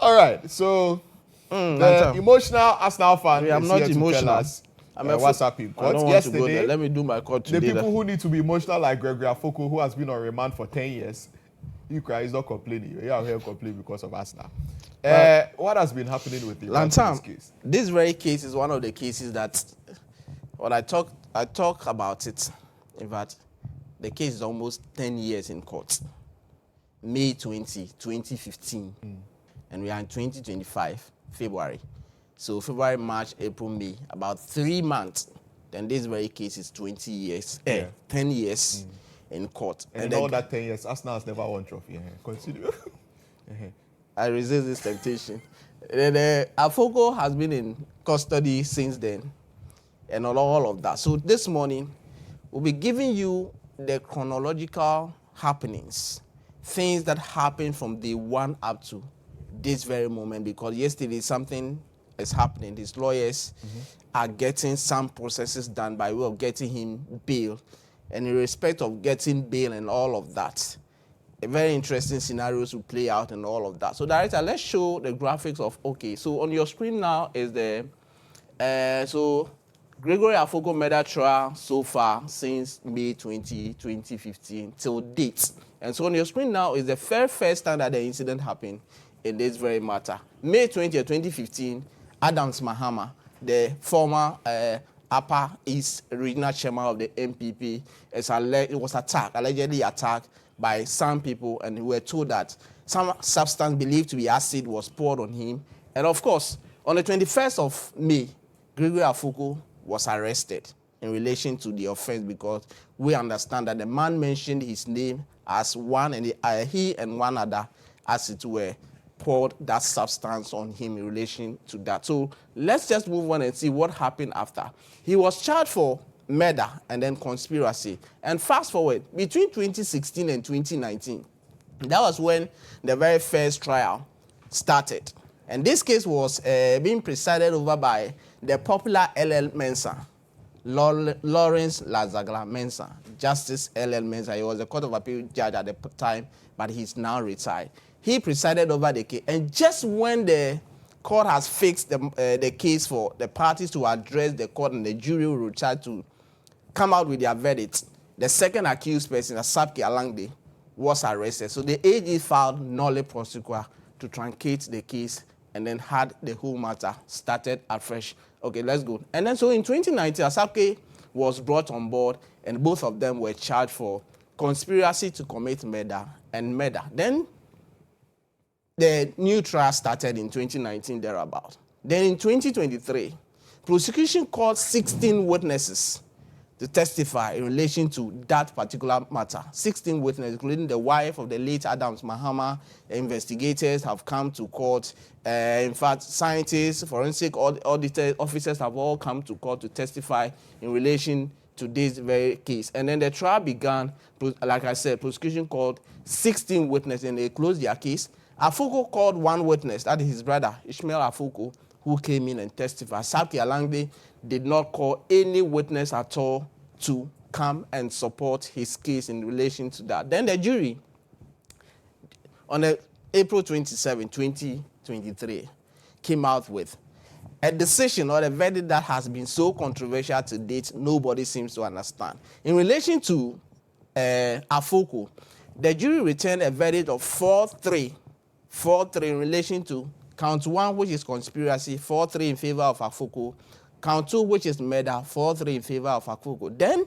All right, so the emotional Arsenal fan is here to tell us what's happening. I don't want to go there. Let me do my court today. The people who need to be emotional, like Gregory Afoko, who has been on remand for 10 years, you cry, he's not complaining. You're here complaining because of Arsenal. What has been happening with the Lantam, case? This very case is one of the cases that, when I talk about it, in fact, the case is almost 10 years in court. May 2015. And we are in 2025, February. So February, March, April, May, about 3 months. Then this very case is 20 years, 10 years in court. And in all that 10 years, Arsenal has never won trophy. Continue. I resist this temptation. Afoko has been in custody since then, and all of that. So this morning, we'll be giving you the chronological happenings, things that happened from day one up to this very moment, because yesterday something is happening. His lawyers are getting some processes done by way of getting him bail, and in respect of getting bail and all of that, a very interesting scenarios will play out and all of that. So director, let's show the graphics of, so on your screen now is the, so Gregory Afoko murder trial so far since May 2015 till date. And so on your screen now is the first time that the incident happened in this very matter. May 20th, 2015, Adams Mahama, the former Upper East Regional Chairman of the MPP, was allegedly attacked by some people, and we were told that some substance believed to be acid was poured on him. And of course, on the 21st of May, Gregory Afoko was arrested in relation to the offense, because we understand that the man mentioned his name as one, and he and one other, as it were, poured that substance on him in relation to that. So let's just move on and see what happened after. He was charged for murder and then conspiracy. And fast forward, between 2016 and 2019, that was when the very first trial started. And this case was being presided over by the popular LL Mensah, Lawrence Lazagla Mensah, Justice LL Mensah. He was a Court of Appeal judge at the time, but he's now retired. He presided over the case. And just when the court has fixed the case for the parties to address the court and the jury will try to come out with their verdict, the second accused person, Asapke Alangde, was arrested. So the AG filed nolle prosequa to truncate the case, and then had the whole matter started afresh. Okay, let's go. And then so in 2019, Asapke was brought on board, and both of them were charged for conspiracy to commit murder and murder. Then the new trial started in 2019 thereabout. Then in 2023, prosecution called 16 witnesses to testify in relation to that particular matter. 16 witnesses, including the wife of the late Adams Mahama. Investigators have come to court. In fact, scientists, forensic auditors, officers have all come to court to testify in relation to this very case. And then the trial began, like I said, prosecution called 16 witnesses, and they closed their case. Afoko called one witness, that is his brother, Ishmael Afoko, who came in and testified. Sapki Alangde did not call any witness at all to come and support his case in relation to that. Then the jury, on April 27, 2023, came out with a decision or a verdict that has been so controversial to date, nobody seems to understand. In relation to Afoko, the jury returned a verdict of 4-3 in relation to count 1, which is conspiracy, 4-3 in favor of Afoko. Count 2, which is murder, 4-3 in favor of Afoko. Then,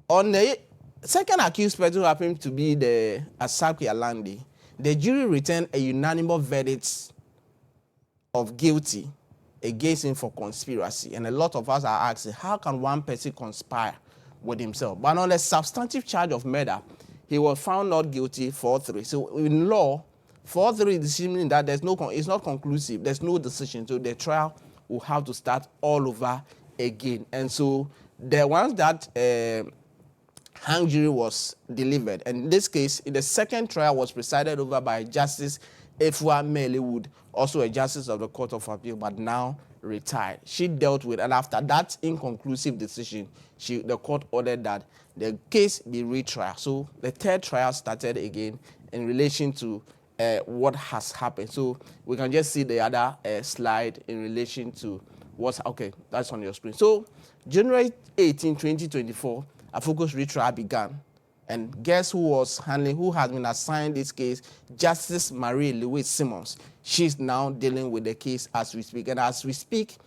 on the second accused person who happened to be the Asapke Alangde, the jury returned a unanimous verdict of guilty against him for conspiracy. And a lot of us are asking, how can one person conspire with himself? But on the substantive charge of murder, he was found not guilty, 4-3. So in law, 4-3 decision that it's not conclusive. There's no decision. So the trial will have to start all over again. And so the ones that hung jury was delivered, and in this case, in the second trial was presided over by Justice Efua Melewood, also a justice of the Court of Appeal, but now retired. She dealt with, and after that inconclusive decision, the court ordered that the case be retried. So the third trial started again in relation to what has happened. So we can just see the other slide in relation to what's, okay, that's on your screen. So January 18, 2024, Afoko's retrial began. And guess who has been assigned this case? Justice Marie Louise Simmons. She's now dealing with the case as we speak. And as we speak,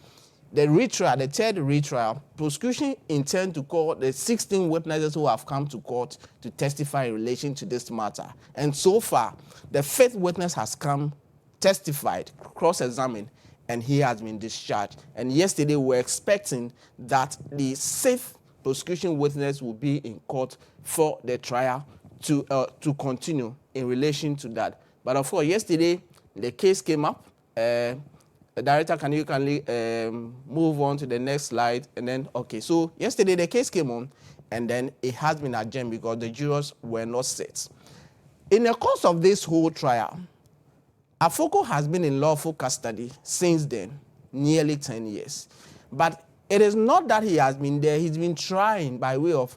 the retrial, the third retrial, prosecution intend to call the 16 witnesses who have come to court to testify in relation to this matter. And so far, the fifth witness has come, testified, cross-examined, and he has been discharged. And yesterday, we were expecting that the sixth prosecution witness will be in court for the trial to continue in relation to that. But of course, yesterday, the case came up. Director, can you kindly move on to the next slide? And then, okay, so yesterday the case came on, and then it has been adjourned because the jurors were not set. In the course of this whole trial, Afoko has been in lawful custody since then, nearly 10 years. But it is not that he has been there. He's been trying by way of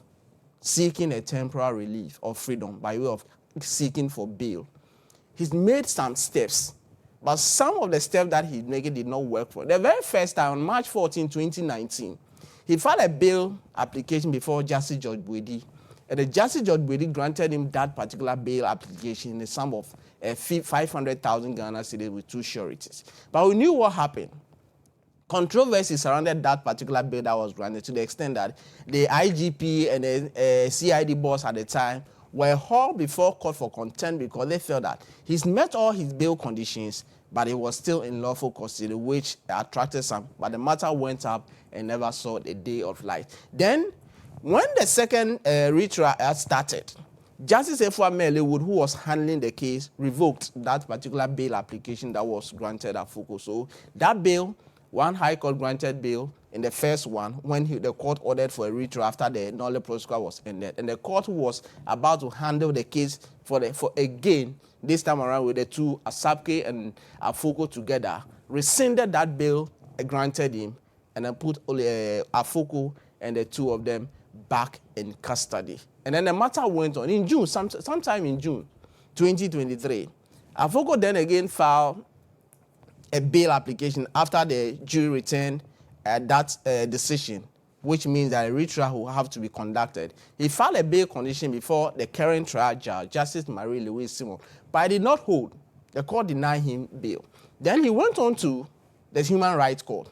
seeking a temporary relief of freedom, by way of seeking for bail. He's made some steps, but some of the steps that he's making did not work for. The very first time, on March 14, 2019, he filed a bail application before Justice George Buedi, and the Justice George Buedi granted him that particular bail application in the sum of 500,000 Ghana cedis with 2 sureties. But we knew what happened. Controversy surrounded that particular bill that was granted to the extent that the IGP and the CID boss at the time were hauled before court for contempt because they felt that he's met all his bail conditions, but he was still in lawful custody, which attracted some. But the matter went up and never saw the day of light. Then, when the second retrial started, Justice Salifu Amoako, who was handling the case, revoked that particular bail application that was granted at Afoko. So that bail, one High Court granted bail in the first one when the court ordered for a retrial after the nolle prosequi was ended. And the court who was about to handle the case for again, this time around with the two, Asapke and Afoko together, rescinded that bail granted him and then put Afoko and the two of them back in custody. And then the matter went on. In June, sometime in June 2023, Afoko then again filed a bail application after the jury returned that decision, which means that a retrial will have to be conducted. He filed a bail condition before the current trial judge, Justice Marie Louise Simmons, but it did not hold. The court denied him bail. Then he went on to the Human Rights Court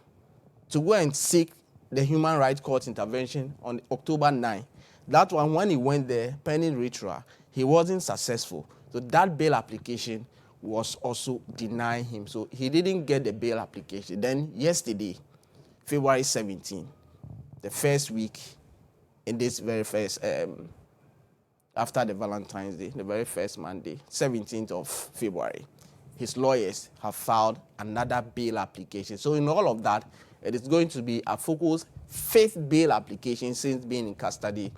to go and seek the Human Rights Court intervention on October 9. That one, when he went there, pending retrial, he wasn't successful. So that bail application was also denied him. So he didn't get the bail application. Then yesterday, February 17, the first week in this very first, after the Valentine's Day, the very first Monday, 17th of February, his lawyers have filed another bail application. So in all of that, it is going to be Afoko's fifth bail application since being in custody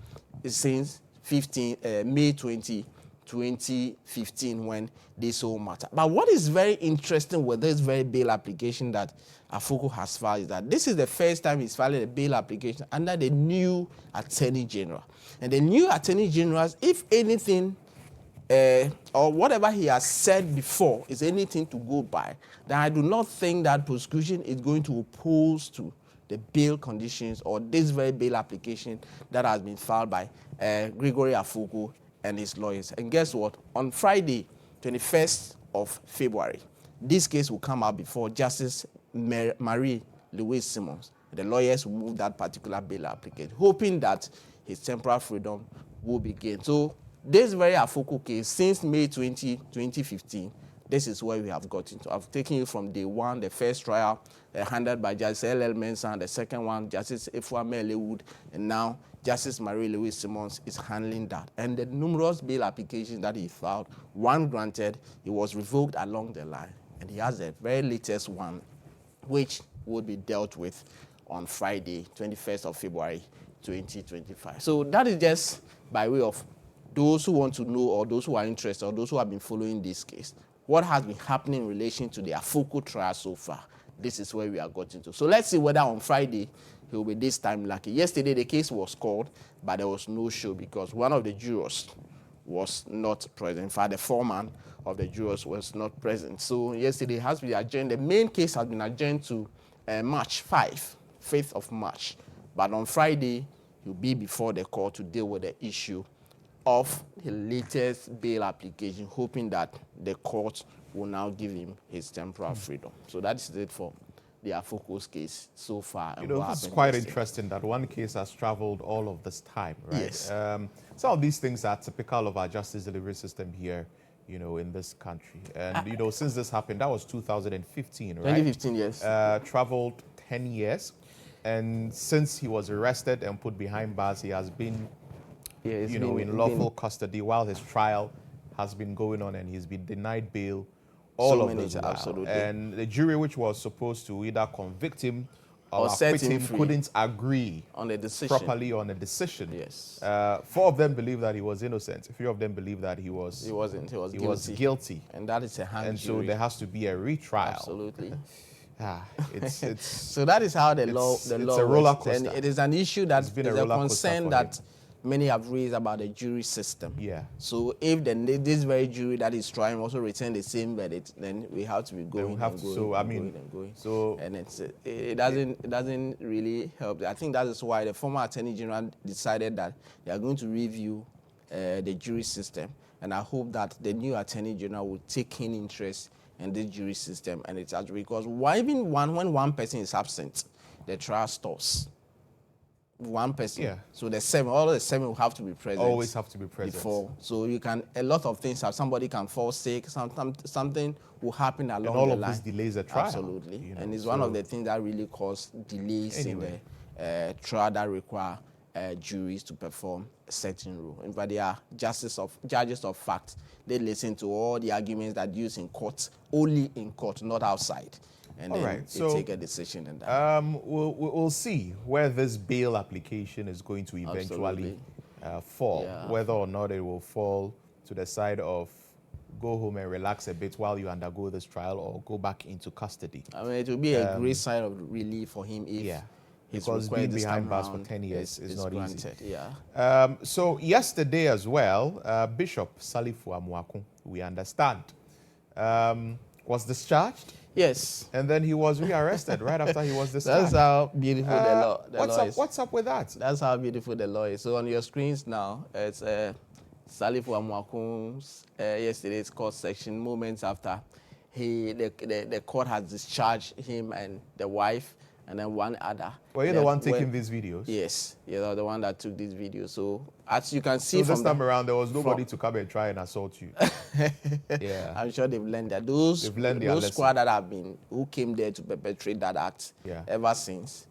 since May 20, 2015 when this whole matter. But what is very interesting with this very bail application that Afoko has filed is that this is the first time he's filing a bail application under the new Attorney General. And the new Attorney General, if anything, or whatever he has said before is anything to go by, then I do not think that prosecution is going to oppose to the bail conditions or this very bail application that has been filed by Gregory Afoko and his lawyers. And guess what? On Friday, 21st of February, this case will come out before Justice Marie Louise Simmons. The lawyers will move that particular bail application, hoping that his temporary freedom will be gained. So this very Afoko case, since May 20, 2015, this is where we have gotten to. I've taken you from day one, the first trial handled by Justice L.L. Mensah, the second one, Justice Salifu Amoako, and now Justice Marie Louise Simmons is handling that. And the numerous bail applications that he filed, one granted, he was revoked along the line. And he has the very latest one, which will be dealt with on Friday, 21st of February, 2025. So that is just by way of those who want to know or those who are interested or those who have been following this case. What has been happening in relation to the Afoko trial so far? This is where we are getting to. So let's see whether on Friday he will be this time lucky. Yesterday the case was called, but there was no show because one of the jurors was not present. In fact, the foreman of the jurors was not present. So yesterday has been adjourned. The main case has been adjourned to March 5th of March. But on Friday, he'll be before the court to deal with the issue of the latest bail application, hoping that the court will now give him his temporary freedom. So that is it for the Afoko's case so far. You know, it's quite interesting that one case has traveled all of this time, right? Yes. Some of these things are typical of our justice delivery system here, you know, in this country. And, you know, since this happened, that was 2015, right? 2015, yes. Traveled 10 years. And since he was arrested and put behind bars, he has been, you know, in lawful custody while his trial has been going on, and he's been denied bail all of this while. Absolutely. And the jury, which was supposed to either convict him or set acquit him, free couldn't agree on the decision. properly on a decision. Yes. 4 of them believe that he was innocent. 3 of them believe that he was. He wasn't. He was He guilty. was guilty. And that is a hung And jury. so there has to be a retrial. Absolutely. It's So that is how the law it's a roller works. And coaster. it is an issue that is been a a roller coaster concern for that many have raised about the jury system. Yeah. So if this very jury that is trying also return the same verdict, then we have to be going have and to- going so, and I mean, going and going. so- and it doesn't really help. I think that is why the former Attorney General decided that they are going to review the jury system, and I hope that the new Attorney General will take keen interest in the jury system and its actually, because when one person is absent, the trial stops. One person. Yeah. So all the 7 will have to be present. Always have to be present. Before. So a lot of things have, somebody can fall sick, something will happen along all the of line. this delays the trial. Absolutely. You know, and it's one of the things that really cause delays Anyway. in the trial that require juries to perform a certain role. In fact, they are judges of fact. They listen to all the arguments that used in court, only in court, not outside. And All then right, they so, take a decision in that. We'll see where this bail application is going to eventually fall, Yeah. whether or not it will fall to the side of go home and relax a bit while you undergo this trial, or go back into custody. I mean, it will be a great sign of relief for him if his because request being this behind time bars for round 10 years is not granted. easy. Yeah. So yesterday as well, Bishop Salifu Amoako, we understand, was discharged. Yes. And then he was rearrested right after he was discharged. That's how beautiful the law is. What's up with that? That's how beautiful the law is. So on your screens now, it's Salifu Amoako's yesterday's court section, moments after the court has discharged him and the wife and then one other. Were you the one taking these videos? Yes, you're the one that took this video. So as you can see, so this time around, there was nobody to come and try and assault you. Yeah, I'm sure they've learned that. Those squad that who came there to perpetrate that act, ever since,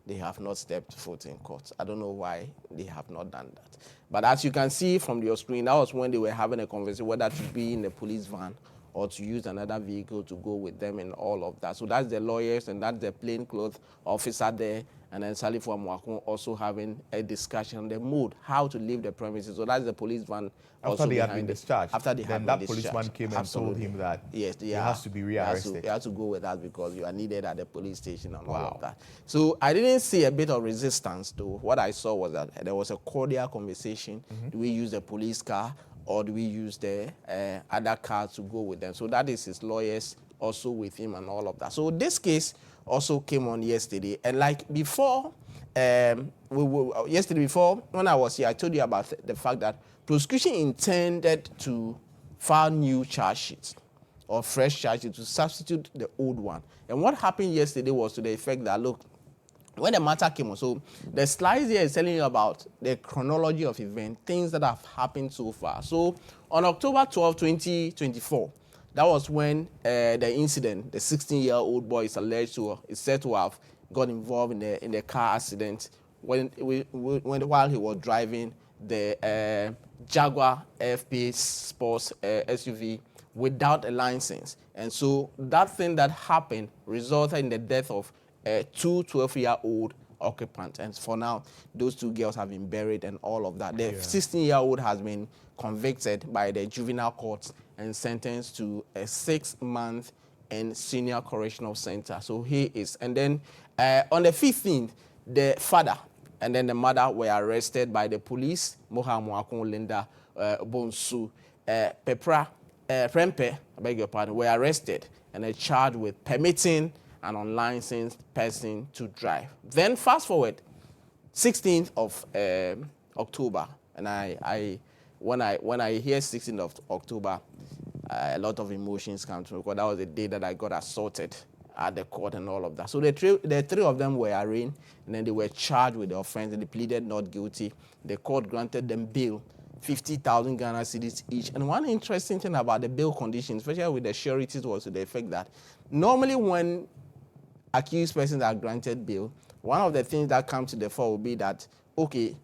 they have not stepped foot in court. I don't know why they have not done that. But as you can see from your screen, that was when they were having a conversation whether to be in the police van or to use another vehicle to go with them and all of that. So that's the lawyers and that's the plainclothes officer there. And then Salifu Amoako also having a discussion on the mode, how to leave the premises. So that's the police van also after they had been discharged. After they had been discharged. Then that policeman came and told him that he has to be rearrested. You have to go with us because you are needed at the police station and all of that. So I didn't see a bit of resistance though. What I saw was that there was a cordial conversation. Do we use the police car or do we use the other car to go with them? So that is his lawyers also with him and all of that. So this case also came on yesterday. And like before, yesterday before, when I was here, I told you about the fact that prosecution intended to file new charge sheets or fresh charge sheets to substitute the old one. And what happened yesterday was to the effect that, look, when the matter came on, so the slides here is telling you about the chronology of events, things that have happened so far. So on October 12, 2024, that was when the incident, the 16-year-old boy is said to have got involved in the car accident while he was driving the Jaguar FP Sports SUV without a license. And so that thing that happened resulted in the death of 2 12-year-old occupants. And for now, those 2 girls have been buried and all of that. The 16-year-old has been convicted by the juvenile courts and sentenced to a 6-month in senior correctional center. So he is. And then on the 15th, the father, and then the mother were arrested by the police. Moha Amoako, Linda Bonsu, Pepra, Prempe, I beg your pardon, were arrested and are charged with permitting an unlicensed person to drive. Then fast forward, 16th of October, and when I hear 16th of October, a lot of emotions come to me because that was the day that I got assaulted at the court and all of that. So the three of them were arraigned, and then they were charged with the offense, and they pleaded not guilty. The court granted them bail, 50,000 Ghana cedis each. And one interesting thing about the bail conditions, especially with the sureties, was to the effect that normally when accused persons are granted bail, one of the things that comes to the fore will be that, okay,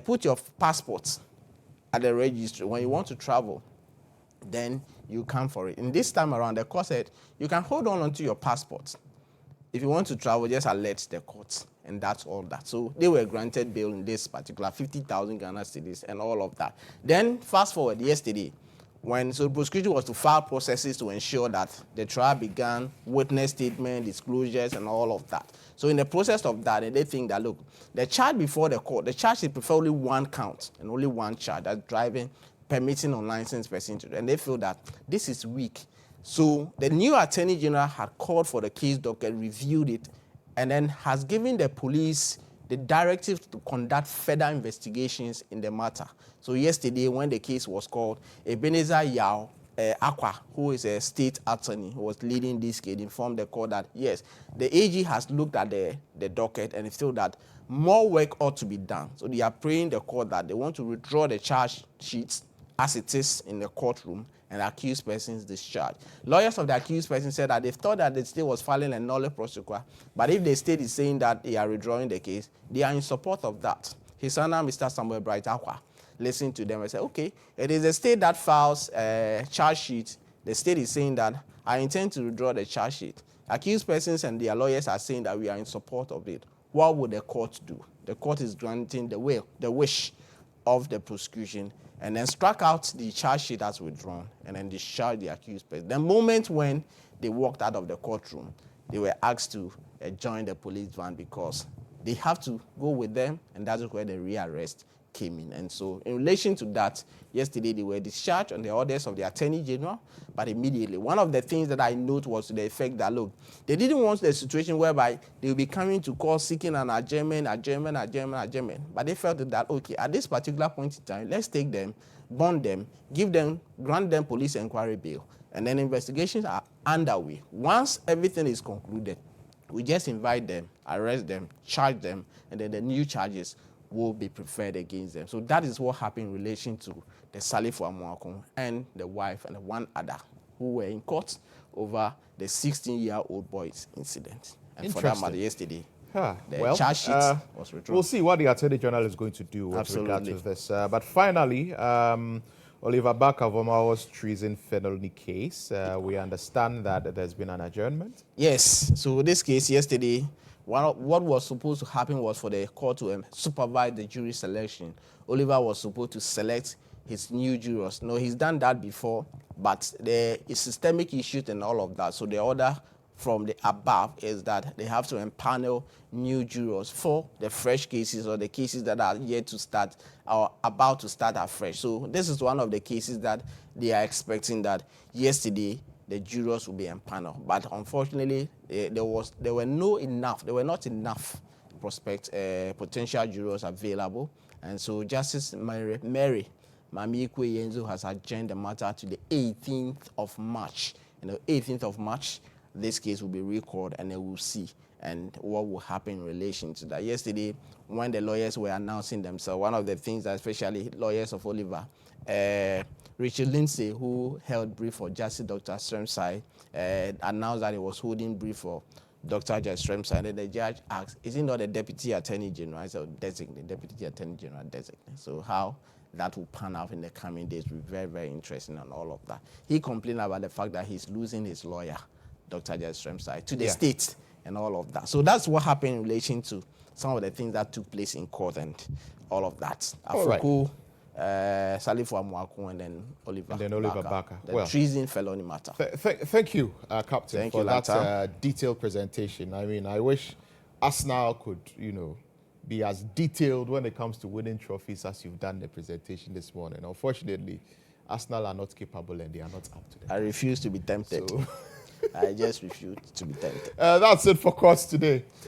put your passports at the registry. When you want to travel, then you come for it. And this time around, the court said, you can hold on to your passport. If you want to travel, just alert the court, and that's all that. So they were granted bail in this particular 50,000 Ghana cedis and all of that. Then fast forward yesterday, when the prosecution was to file processes to ensure that the trial began, witness statement, disclosures, and all of that. So in the process of that, and they think that, look, the charge before the court, the charge is preferably one count and only one charge, that's driving, permitting unlicensed person to, and they feel that this is weak. So the new Attorney General had called for the case docket, reviewed it, and then has given the police the directive to conduct further investigations in the matter. So yesterday, when the case was called, Ebenezer Yao Aqua, who is a state attorney who was leading this case, informed the court that, yes, the AG has looked at the docket and feel that more work ought to be done. So they are praying the court that they want to withdraw the charge sheets as it is in the courtroom and accused persons discharged. Lawyers of the accused person said that they thought that the state was filing a nolle prosequa, but if the state is saying that they are withdrawing the case, they are in support of that. His Honor, Mr. Samuel Bright Aqua, listened to them and said, okay, it is the state that files a charge sheet. The state is saying that I intend to withdraw the charge sheet. Accused persons and their lawyers are saying that we are in support of it. What would the court do? The court is granting the wish of the prosecution, and then struck out the charge sheet as withdrawn, and then discharged the accused person. The moment when they walked out of the courtroom, they were asked to join the police van because they have to go with them, and that's where the rearrest came in. And so in relation to that, yesterday they were discharged on the orders of the Attorney General, but immediately. One of the things that I note was to the effect that, look, they didn't want the situation whereby they will be coming to court seeking an adjournment, but they felt that, okay, at this particular point in time, let's take them, bond them, grant them police inquiry bail, and then investigations are underway. Once everything is concluded, we just invite them, arrest them, charge them, and then the new charges will be preferred against them. So that is what happened in relation to the Salifu Amoako and the wife and the one other who were in court over the 16-year-old boy's incident. And for that matter, yesterday, the charge sheet was withdrawn. We'll see what the Attorney General is going to do with regard to this. But finally, Oliver Barker-Vormawor's treason felony case, we understand that there's been an adjournment. Yes. So this case yesterday, what was supposed to happen was for the court to supervise the jury selection. Oliver was supposed to select his new jurors. No, he's done that before, but there is systemic issues and all of that. So the order from the above is that they have to empanel new jurors for the fresh cases or the cases that are yet to start or about to start afresh. So this is one of the cases that they are expecting that yesterday the jurors will be empaneled. But unfortunately, there were not enough potential jurors available. And so Justice Mary Mami Yenzo has adjourned the matter to the 18th of March. And the 18th of March, this case will be recalled and they will see and what will happen in relation to that. Yesterday, when the lawyers were announcing themselves, one of the things that especially lawyers of Oliver, Richard Lindsay, who held brief for Justice Dr. Stremsai, announced that he was holding brief for Dr. Judge Stremsai. And the judge asked, is he not the Deputy Attorney General? I said, designate, Deputy Attorney General designate. So how that will pan out in the coming days will be very, very interesting and all of that. He complained about the fact that he's losing his lawyer, Dr. Judge Stremsai, to the state and all of that. So that's what happened in relation to some of the things that took place in court and all of that. Afoku, Salifu Amoako, and then Oliver Barker. The treason felony matter. Thank you, Captain, for that detailed presentation. I mean, I wish us now could, be as detailed when it comes to winning trophies as you've done the presentation this morning. Unfortunately, Arsenal are not capable and they are not up to that. I refuse to be tempted. So I just refuse to be tempted. That's it for Courts today.